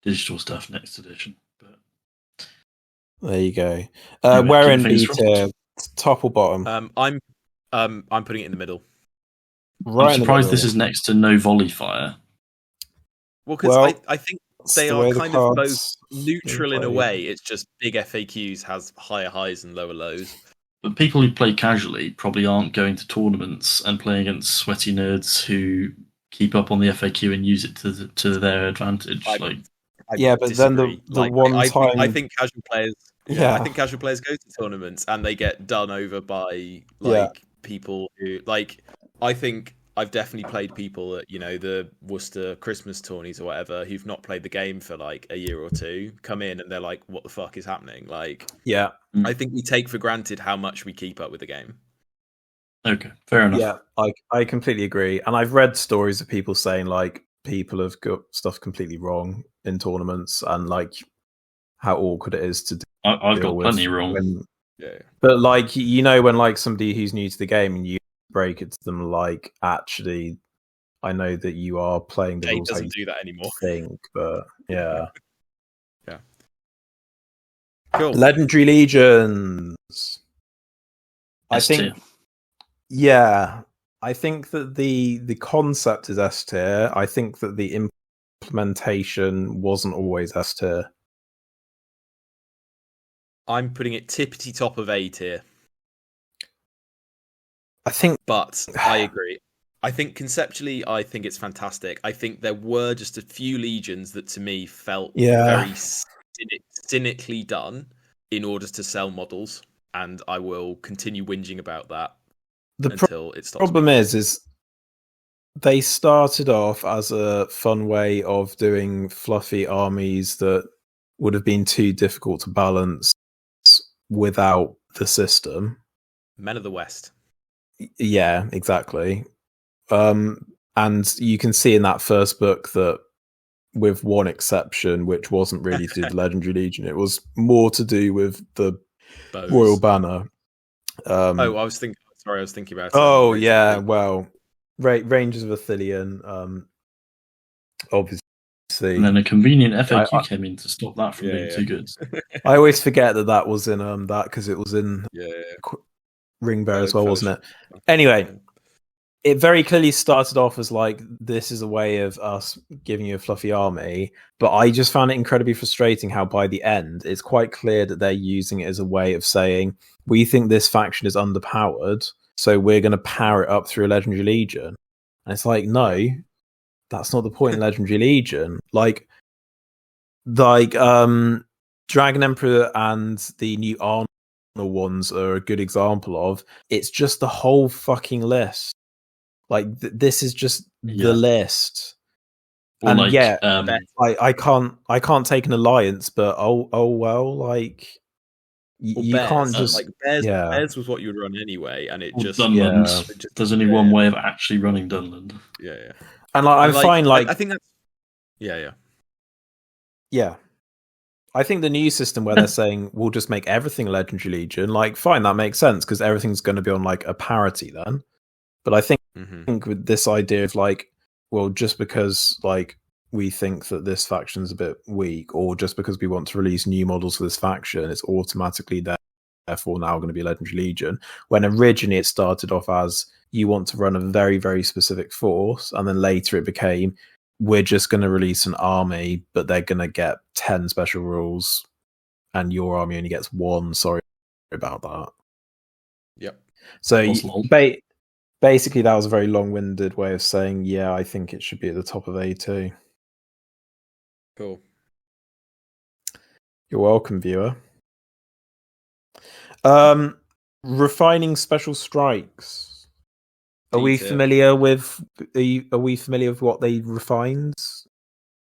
B: digital stuff next edition. But
A: there you go. Where in B tier, top or bottom?
C: I'm putting it in the middle.
A: Right.
B: I'm surprised this is next to no volley fire.
C: Well, because I think they are kind of both neutral in a way. It's just big FAQs has higher highs and lower lows.
B: But people who play casually probably aren't going to tournaments and playing against sweaty nerds who keep up on the FAQ and use it to their advantage.
C: But
A: disagree. Then the one time
C: I think casual players. Yeah, I think casual players go to tournaments and they get done over by people who like. I think I've definitely played people at the Worcester Christmas tourneys or whatever who've not played the game for like a year or two, come in and they're like, "What the fuck is happening?" Like, I think we take for granted how much we keep up with the game.
B: Okay, fair enough.
A: Yeah, I completely agree, and I've read stories of people saying like people have got stuff completely wrong in tournaments and like how awkward it is to do.
B: I've got plenty wrong.
A: But like when like somebody who's new to the game and you break it to them like, actually, I know that you are playing the rules.
C: It doesn't do that anymore.
A: But yeah.
C: Cool.
A: Legendary Legions. I think that the concept is S tier. I think that the implementation wasn't always S tier.
C: I'm putting it tippity top of A tier. But I agree. I think conceptually, I think it's fantastic. I think there were just a few legions that to me felt very cynically done in order to sell models, and I will continue whinging about that until it stops.
A: The problem is they started off as a fun way of doing fluffy armies that would have been too difficult to balance without the system.
C: Men of the West.
A: Yeah, exactly. And you can see in that first book that, with one exception, which wasn't really to do with Legendary Legion, it was more to do with the
C: Bows.
A: Royal Banner.
C: I was thinking about.
A: Oh yeah, well, Rangers of Athelion, obviously.
B: And then a convenient FAQ came in to stop that from being too good.
A: I always forget that was in that because it was in Ring Bear as well, wasn't it? Anyway, it very clearly started off as like, this is a way of us giving you a fluffy army, but I just found it incredibly frustrating how by the end it's quite clear that they're using it as a way of saying, we think this faction is underpowered, so we're going to power it up through a Legendary Legion. And it's like, no, that's not the point in Legendary Legion. Like Dragon Emperor and the new Arnold ones are a good example of, it's just the whole fucking list. Like this is just the list.
B: Or
A: and
B: like,
A: I can't take an alliance, but well, like you can't just
C: like Bears was what you would run anyway, and it just
B: Dunland. There's only one way of actually running Dunland.
C: Yeah.
A: And like I'm fine. Like
C: I think that's
A: yeah. I think the new system where they're saying we'll just make everything Legendary Legion, like fine, that makes sense because everything's going to be on like a parity then. But I think with this idea of like, well, just because like we think that this faction's a bit weak, or just because we want to release new models for this faction, it's automatically therefore now going to be a Legendary Legion. When originally it started off as you want to run a very, very specific force, and then later it became we're just going to release an army, but they're going to get 10 special rules, and your army only gets 1. Sorry about that.
C: Yep.
A: So basically, that was a very long-winded way of saying, yeah, I think it should be at the top of A2.
C: Cool.
A: You're welcome, viewer. Refining special strikes. Are we familiar with what they refined?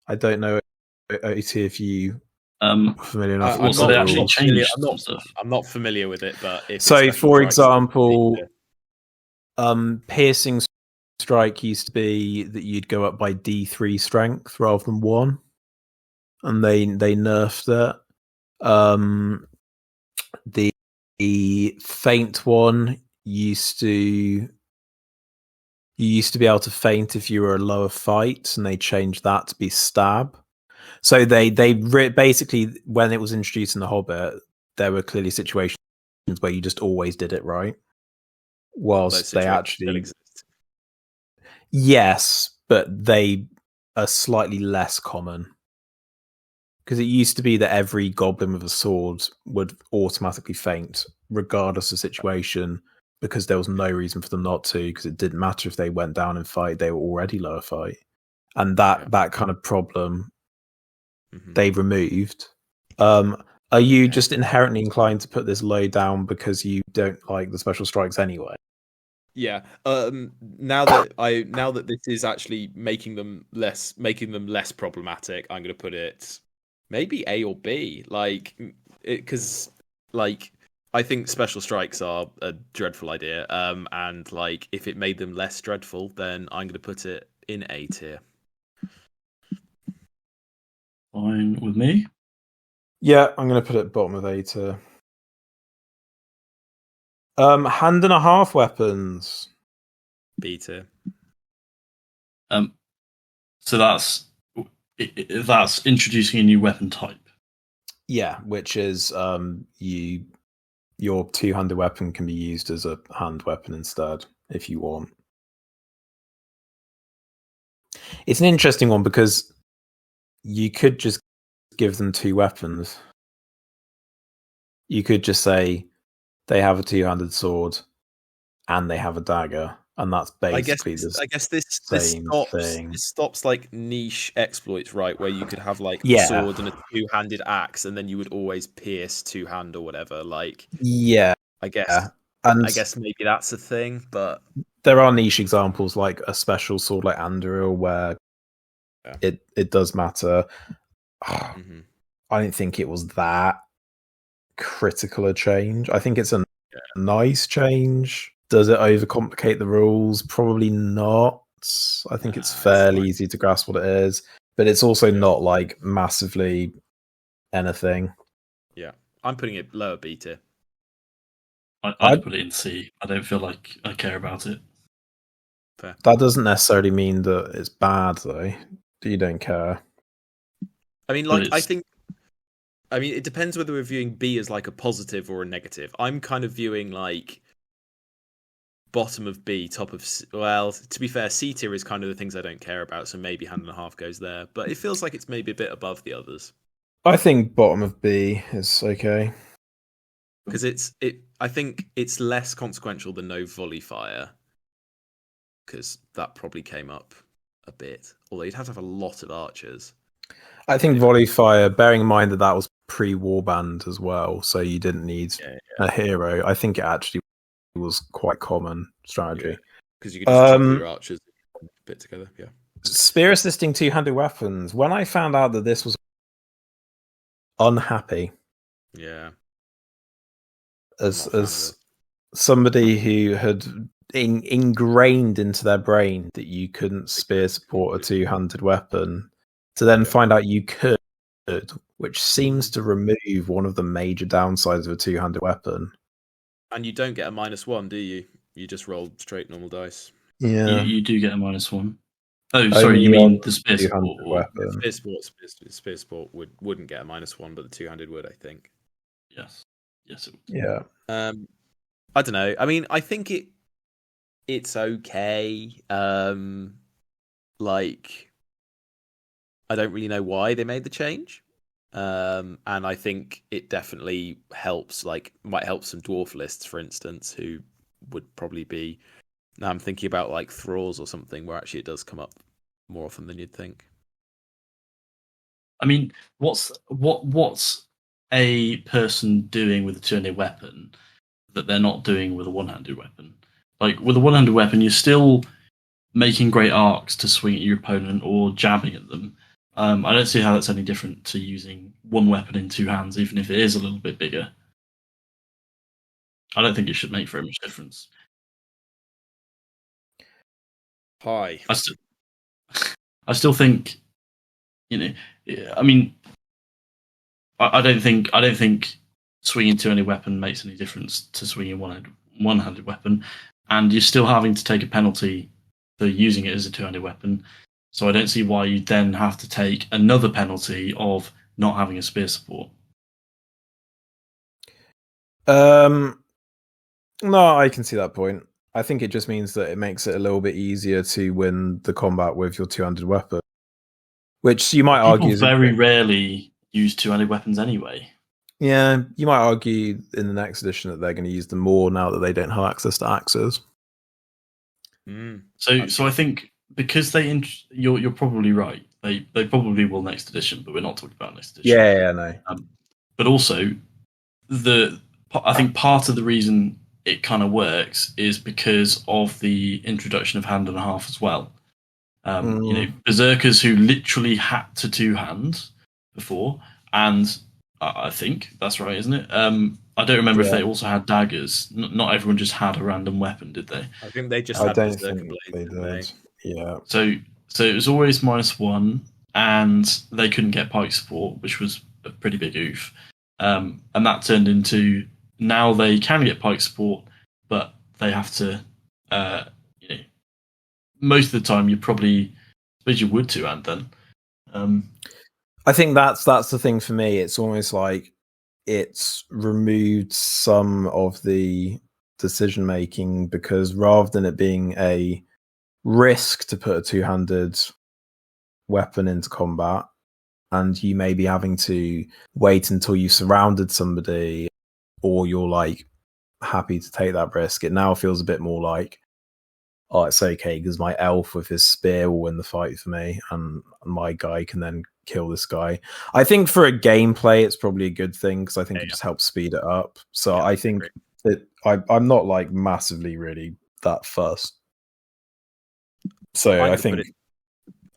A: I don't know, OT, if you are familiar enough.
C: I'm not familiar with it, but if
A: so, for example, piercing strike used to be that you'd go up by D3 strength rather than 1, and they nerfed it. The feint one used to be able to feint if you were a lower fight, and they changed that to be stab. So they basically, when it was introduced in the Hobbit, there were clearly situations where you just always did it right, whilst they actually yes, but they are slightly less common. Because it used to be that every goblin with a sword would automatically feint, regardless of situation, because there was no reason for them not to, because it didn't matter if they went down in fight, they were already lower fight. And that kind of problem they removed. Are you just inherently inclined to put this low down because you don't like the special strikes anyway?
C: Yeah. Now that this is actually making them less problematic, I'm going to put it maybe A or B, because I think special strikes are a dreadful idea. And if it made them less dreadful, then I'm going to put it in A tier.
B: Fine with me.
A: Yeah, I'm going to put it bottom of A tier. Hand and a half weapons.
C: B tier.
B: So that's introducing a new weapon type.
A: Yeah, which is your two-handed weapon can be used as a hand weapon instead, if you want. It's an interesting one because you could just give them 2 weapons. You could just say they have a two-handed sword and they have a dagger, and that's basically
C: I guess this stops niche exploits, right? Where you could have a sword and a two-handed axe, and then you would always pierce two-hand or whatever.
A: Yeah,
C: I guess maybe that's a thing, but
A: there are niche examples like a special sword like Anduril where it does matter. I don't think it was that critical a change. I think it's a nice change. Does it overcomplicate the rules? Probably not. I think it's fairly easy to grasp what it is, but it's also not massively anything.
C: Yeah, I'm putting it lower B tier.
B: I'd put it in C. I don't feel like I care about it.
C: Fair.
A: That doesn't necessarily mean that it's bad, though. You don't care.
C: I mean, it depends whether we're viewing B as a positive or a negative. I'm kind of viewing bottom of B, top of C. Well, to be fair, C tier is kind of the things I don't care about, so maybe hand and a half goes there. But it feels like it's maybe a bit above the others.
A: I think bottom of B is okay.
C: Because I think it's less consequential than no volley fire. Because that probably came up a bit. Although you'd have to have a lot of archers.
A: I think volley fire, bearing in mind that was pre-warband as well, so you didn't need a hero. I think it actually was quite common strategy.
C: Because you could just jump your archers a bit together. Yeah.
A: Spear assisting two-handed weapons. When I found out that this was unhappy.
C: Yeah.
A: As somebody who had ingrained into their brain that you couldn't spear support a two-handed weapon, to then find out you could, which seems to remove one of the major downsides of a two-handed weapon.
C: And you don't get a -1, do you? You just roll straight normal dice.
A: Yeah,
B: you do get a -1. Oh, sorry,
A: Only
B: you mean
A: on
B: the spear
A: 200
B: support? Or...
A: weapon.
C: Spear sport wouldn't get a -1, but the two-handed would, I think.
B: Yes, yes, it would.
A: Yeah.
C: I don't know. I mean, I think it's okay. Like, I don't really know why they made the change. And I think it definitely helps. Like, might help some dwarf lists, for instance, who would probably be. Now I'm thinking about like thralls or something, where actually it does come up more often than you'd think.
B: I mean, what's a person doing with a two-handed weapon that they're not doing with a one-handed weapon? Like with a one-handed weapon, you're still making great arcs to swing at your opponent or jabbing at them. I don't see how that's any different to using one weapon in two hands, even if it is a little bit bigger. I don't think it should make very much difference.
C: Hi.
B: I still think, you know, I mean, I don't think swinging two-handed weapon makes any difference to swinging one-handed weapon, and you're still having to take a penalty for using it as a two-handed weapon. So I don't see why you then have to take another penalty of not having a spear support.
A: No, I can see that point. I think it just means that it makes it a little bit easier to win the combat with your two-handed weapon, which you might argue is
B: very rarely use two-handed weapons anyway.
A: Yeah, you might argue in the next edition that they're going to use them more now that they don't have access to axes.
B: So I think because you're probably right. They probably will next edition, but we're not talking about next edition.
A: Yeah, no.
B: But also, I think part of the reason it kind of works is because of the introduction of hand and a half as well. You know, berserkers who literally had to two-hand before, and I think that's right, isn't it? I don't remember if they also had daggers. Not everyone just had a random weapon, did they?
C: I think they just had berserker blades,
A: they did. Yeah.
B: So it was always -1, and they couldn't get pike support, which was a pretty big oof. And that turned into now they can get pike support, but they have to. You know, most of the time, I suppose you would two-hand then.
A: I think that's the thing for me. It's almost like it's removed some of the decision making, because rather than it being a risk to put a two-handed weapon into combat, and you may be having to wait until you surrounded somebody, or you're like happy to take that risk, it now feels a bit more like, oh, it's okay because my elf with his spear will win the fight for me, and my guy can then kill this guy. I think for a gameplay, it's probably a good thing because I think it just helps speed it up. So I think I'm not like massively really that fussed. So I think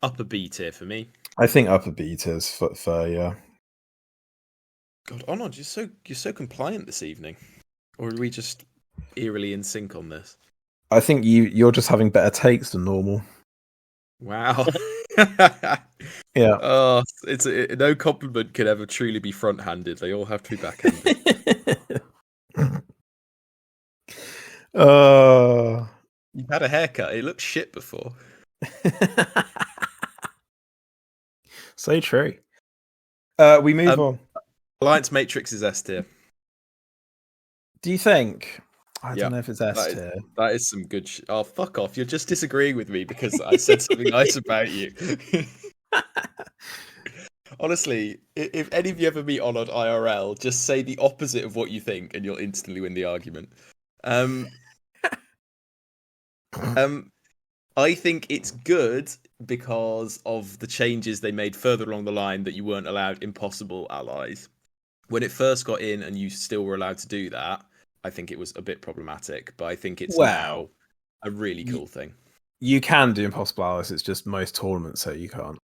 C: upper B tier for me.
A: I think upper B tier is fair, yeah.
C: God, Onod, you're so compliant this evening, or are we just eerily in sync on this?
A: I think you're just having better takes than normal.
C: Wow.
A: Yeah.
C: Oh, no compliment can ever truly be front-handed. They all have to be back-handed. You've had a haircut. It looked shit before.
A: So true. We move on.
C: Alliance Matrix is S tier.
A: Do you think? I don't know if it's S tier.
C: That is some good oh, fuck off. You're just disagreeing with me because I said something nice about you. Honestly, if any of you ever meet Onod IRL, just say the opposite of what you think and you'll instantly win the argument. I think it's good because of the changes they made further along the line that you weren't allowed impossible allies. When it first got in and you still were allowed to do that, I think it was a bit problematic, but I think it's now a really cool thing.
A: You can do impossible allies, it's just most tournaments so you can't.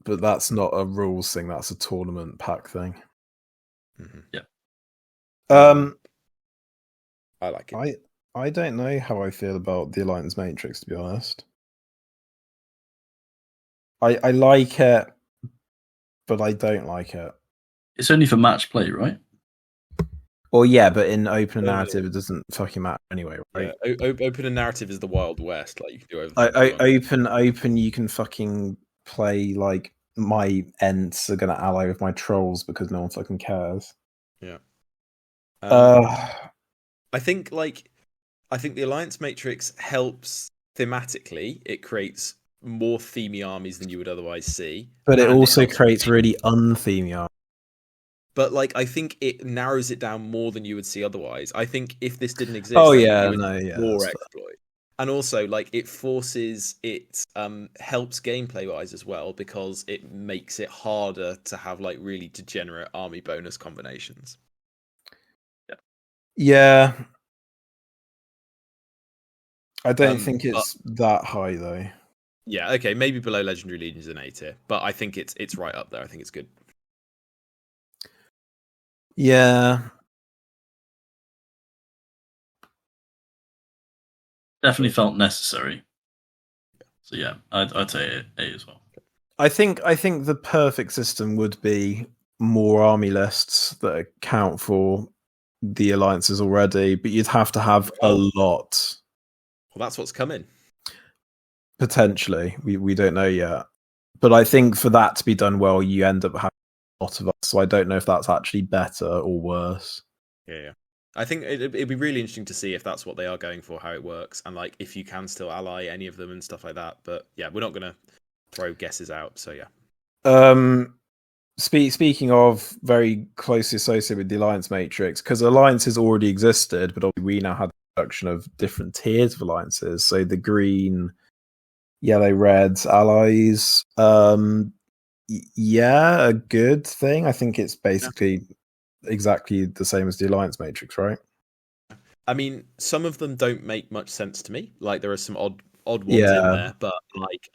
A: But that's not a rules thing, that's a tournament pack thing.
C: Mm-hmm.
B: Yeah.
C: I like it.
A: I don't know how I feel about the Alliance Matrix, to be honest. I like it, but I don't like it.
B: It's only for match play, right?
A: Well, yeah, but in open
C: Yeah.
A: narrative, it doesn't fucking matter anyway, right?
C: Yeah, open and narrative is the Wild West. Like you can do everything.
A: Open, you can fucking play like my Ents are gonna ally with my trolls because no one fucking cares.
C: Yeah. I think the Alliance Matrix helps thematically. It creates more themey armies than you would otherwise see.
A: But it
C: and
A: also
C: helps
A: creates really unthemey armies.
C: But like, I think it narrows it down more than you would see otherwise. I think if this didn't exist,
A: Oh
C: I think
A: yeah,
C: you would
A: no, yeah,
C: more
A: that's fair.
C: exploit. And also, like, it helps gameplay wise as well because it makes it harder to have like really degenerate army bonus combinations.
A: Yeah. I don't think it's that high though.
C: Yeah, okay, maybe below Legendary Legions and A tier, but I think it's right up there. I think it's good.
A: Yeah.
B: Definitely felt necessary. So yeah, I'd say A as well.
A: I think the perfect system would be more army lists that account for the alliances already, but you'd have to have a lot.
C: Well, that's what's coming.
A: Potentially. We don't know yet. But I think for that to be done well, you end up having a lot of us. So I don't know if that's actually better or worse.
C: Yeah. I think it'd be really interesting to see if that's what they are going for, how it works, and like if you can still ally any of them and stuff like that. But yeah, we're not going to throw guesses out. So yeah.
A: Speaking of very closely associated with the Alliance Matrix, because alliances already existed, but obviously we now have the production of different tiers of alliances. So the green, yellow, red allies. Yeah, a good thing. I think it's basically exactly the same as the Alliance Matrix, right?
C: I mean, some of them don't make much sense to me. Like there are some odd ones in there, but like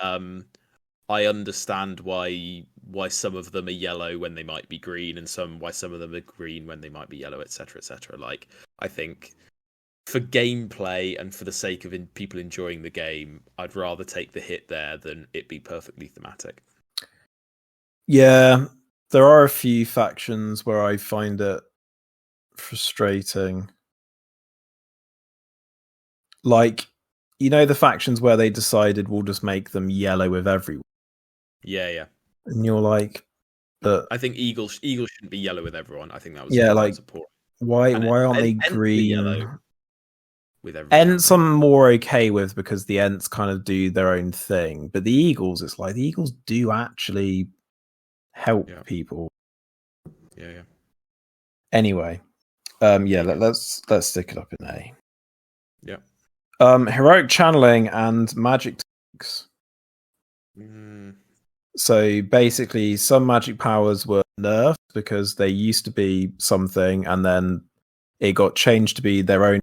C: I understand why some of them are yellow when they might be green, and why some of them are green when they might be yellow, etc., etc. Like I think for gameplay and for the sake of people enjoying the game, I'd rather take the hit there than it be perfectly thematic.
A: Yeah, there are a few factions where I find it frustrating. Like, you know, the factions where they decided we'll just make them yellow with everyone.
C: Yeah.
A: And you're like, but
C: I think Eagle shouldn't be yellow with everyone. I think that was poor.
A: Why aren't they green?
C: Yellow with everyone.
A: Ents I'm more okay with because the Ents kind of do their own thing, but the Eagles, it's like the Eagles do actually help people.
C: Yeah.
A: Anyway, let's stick it up in A.
C: Yeah.
A: Heroic channeling and magic tanks. So basically, some magic powers were nerfed because they used to be something, and then it got changed to be their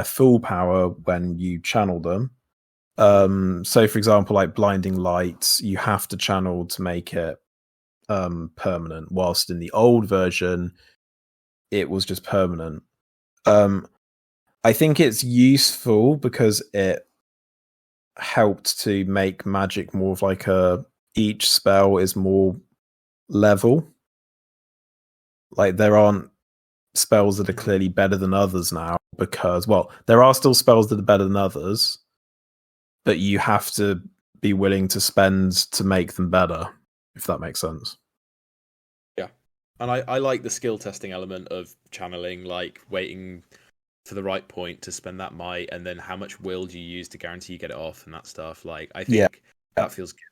A: full power when you channel them. So, for example, like blinding lights, you have to channel to make it permanent. Whilst in the old version, it was just permanent. I think it's useful because it helped to make magic more of like each spell is more level. Like there aren't spells that are clearly better than others now because, well, there are still spells that are better than others, but you have to be willing to spend to make them better, if that makes sense.
C: Yeah. And I like the skill testing element of channeling, like waiting for the right point to spend that might, and then how much will do you use to guarantee you get it off and that stuff. Like I think that feels good.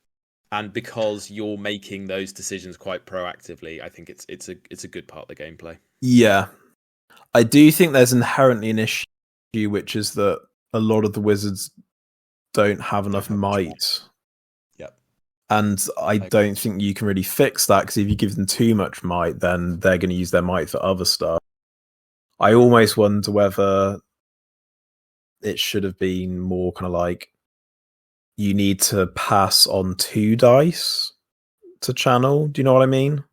C: And because you're making those decisions quite proactively, I think it's a good part of the gameplay.
A: Yeah. I do think there's inherently an issue, which is that a lot of the wizards don't have enough might.
C: Yep.
A: And I don't think you can really fix that, because if you give them too much might, then they're going to use their might for other stuff. I almost wonder whether it should have been more kind of like you need to pass on 2 dice to channel. Do you know what I mean?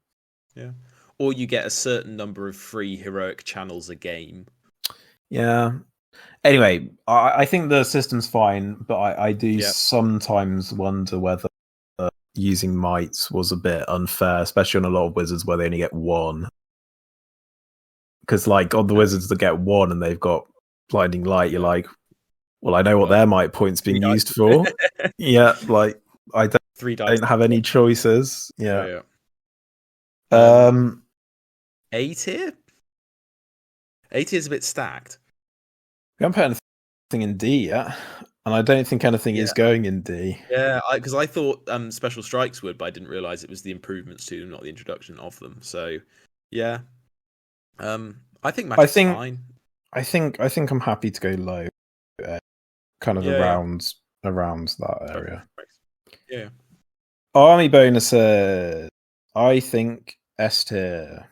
C: Yeah. Or you get a certain number of free heroic channels a game.
A: Yeah. Anyway, I think the system's fine, but I do sometimes wonder whether using mites was a bit unfair, especially on a lot of wizards where they only get 1. Because like on the Wizards that get 1 and they've got Blinding Light, you're like, well, I know what their might points being used for. Yeah, like I don't have any choices. Yeah.
C: A tier? A tier is a bit stacked.
A: We haven't put anything in D yet, and I don't think anything is going in D.
C: Yeah, because I thought Special Strikes would, but I didn't realize it was the improvements to them, not the introduction of them. So, yeah. I think Magic's fine.
A: I think I'm happy to go low, kind of around that area.
C: Yeah.
A: Army bonuses. I think S tier.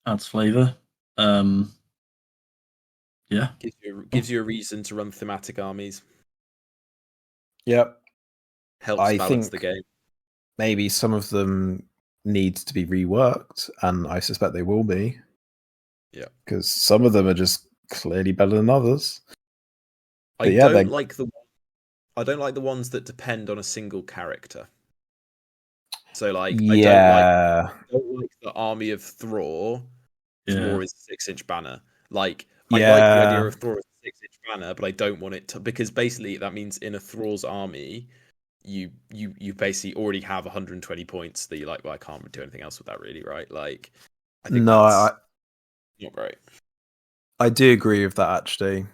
B: Adds flavour. Yeah.
C: Gives you a reason to run thematic armies.
A: Yep.
C: Helps balance the game.
A: Maybe some of them need to be reworked, and I suspect they will be.
C: Yeah.
A: Because some of them are just clearly better than others.
C: I don't like the ones that depend on a single character. So like I don't like the Army of Thor. Thor is a 6-inch banner. Like I like the idea of Thor as a 6-inch banner, but I don't want it to, because basically that means in a Thor's army you basically already have 120 points that you're like, well, I can't do anything else with that really, right? Like I think that's not great.
A: I do agree with that actually.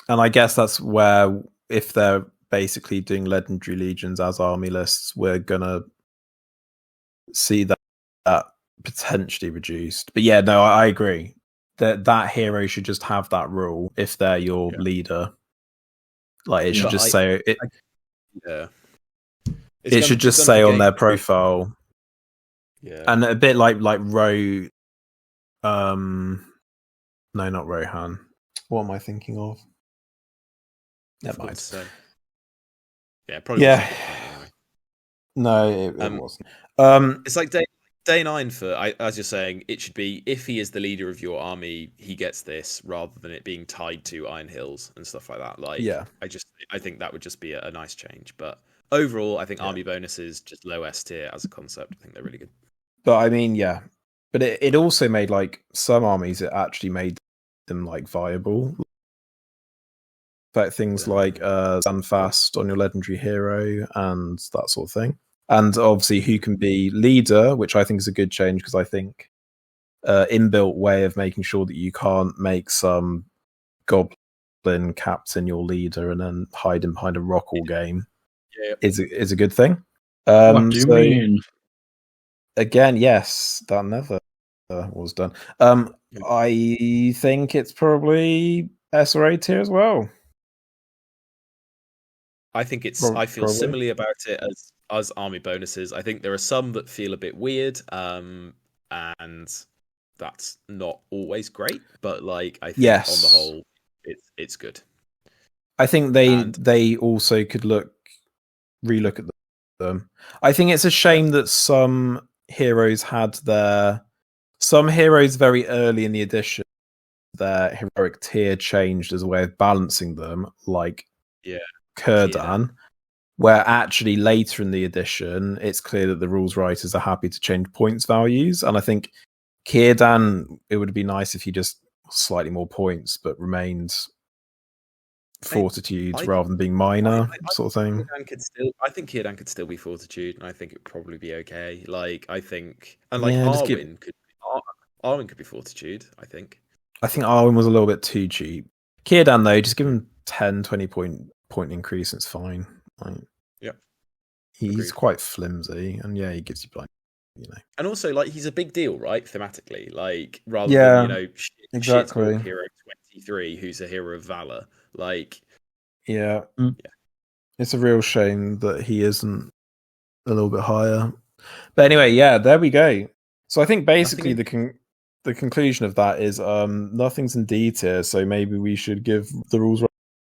A: And I guess that's where, if they're basically doing Legendary Legions as army lists, we're gonna see that potentially reduced. But yeah, no, I agree that hero should just have that rule if they're your leader. Like it should just say it. It should just say on their profile.
C: Yeah.
A: And a bit like no, not Rohan. What am I thinking of? Never mind.
C: Yeah, probably.
A: Yeah. No, it wasn't.
C: It's like day 9 for, as you're saying, it should be, if he is the leader of your army, he gets this, rather than it being tied to Iron Hills and stuff like that. Like, I think that would just be a nice change. But overall, I think army bonuses just low S tier as a concept. I think they're really good.
A: But I mean, yeah. But it also made like some armies, it actually made them like viable. Like things like Standfast on your legendary hero and that sort of thing. And obviously who can be leader, which I think is a good change, because I think inbuilt way of making sure that you can't make some goblin captain your leader and then hide him behind a rock all game is a good thing.
B: What do you mean?
A: Again, yes, that never was done. I think it's probably S or A tier as well.
C: I think it's. I feel similarly about it as army bonuses. I think there are some that feel a bit weird, and that's not always great. But like, I think on the whole, it's good.
A: I think they also could relook at them. I think it's a shame that some heroes some heroes very early in the edition, their heroic tier changed as a way of balancing them, like Kurdan, where actually later in the edition it's clear that the rules writers are happy to change points values. And I think Kirdan, it would be nice if he just slightly more points but remained fortitude rather than being minor sort of thing.
C: I think Kirdan could still be fortitude, and I think it would probably be okay. Like I think, and like Arwen could be fortitude. I think
A: Arwen was a little bit too cheap. Kirdan though, just give him 10-20 point increase, it's fine. Like, he's quite flimsy, and he gives you blind,
C: and also like he's a big deal, right? Thematically, like rather than
A: exactly
C: hero 23 who's a hero of valor. Like,
A: it's a real shame that he isn't a little bit higher. But anyway, there we go. So I think basically the conclusion of that is nothing's in D tier, so maybe we should give the rules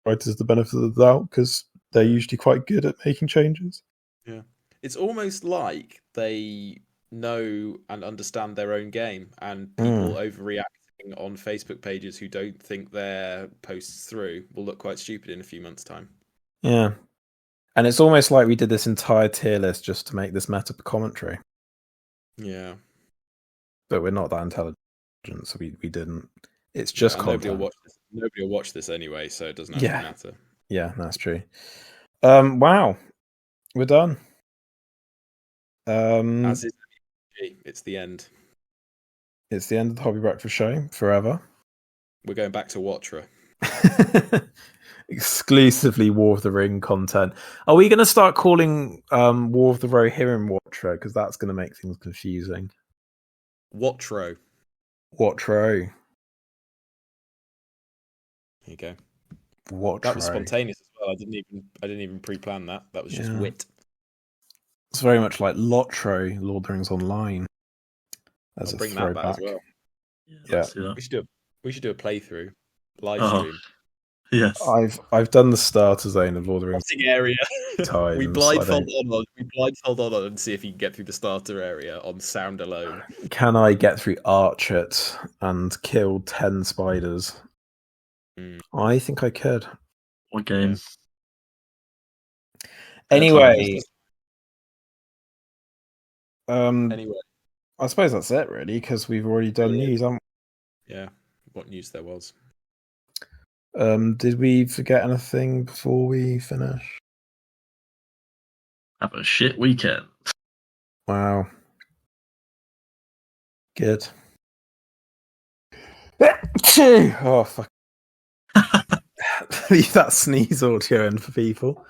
A: writers the benefit of the doubt, because they're usually quite good at making changes.
C: Yeah, it's almost like they know and understand their own game, and people overreacting on Facebook pages who don't think their posts through will look quite stupid in a few months' time.
A: Yeah, and it's almost like we did this entire tier list just to make this meta commentary.
C: Yeah.
A: but we're not that intelligent, so we didn't. It's just
C: and
A: content.
C: nobody will watch this anyway, so it doesn't actually matter.
A: Yeah, that's true. Wow, we're done.
C: As is MESBG, it's the end.
A: It's the end of the Hobby Breakfast Show forever.
C: We're going back to Watra.
A: Exclusively War of the Ring content. Are we going to start calling War of the Rohirrim Watra? Because that's going to make things confusing.
C: Watro.
A: Watro.
C: There you go.
A: Watro.
C: That was spontaneous as well. I didn't even pre-plan that. That was just wit.
A: It's very much like Lotro, Lord of the Rings Online.
C: I'll bring that back as well.
B: Yeah.
C: We should do a playthrough live stream.
B: Yes.
A: I've done the starter zone of Lord of the Rings
C: area.
A: times.
C: We blindfold Onod and see if he can get through the starter area on sound alone.
A: Can I get through Archet and kill 10 spiders? I think I could.
B: What game?
A: Anyway,
C: anyway,
A: I suppose that's it really, because we've already done news, haven't
C: we? Yeah. What news there was?
A: Did we forget anything before we finish?
B: Have a shit weekend.
A: Wow. Good. Oh fuck. Leave that sneeze audio in for people.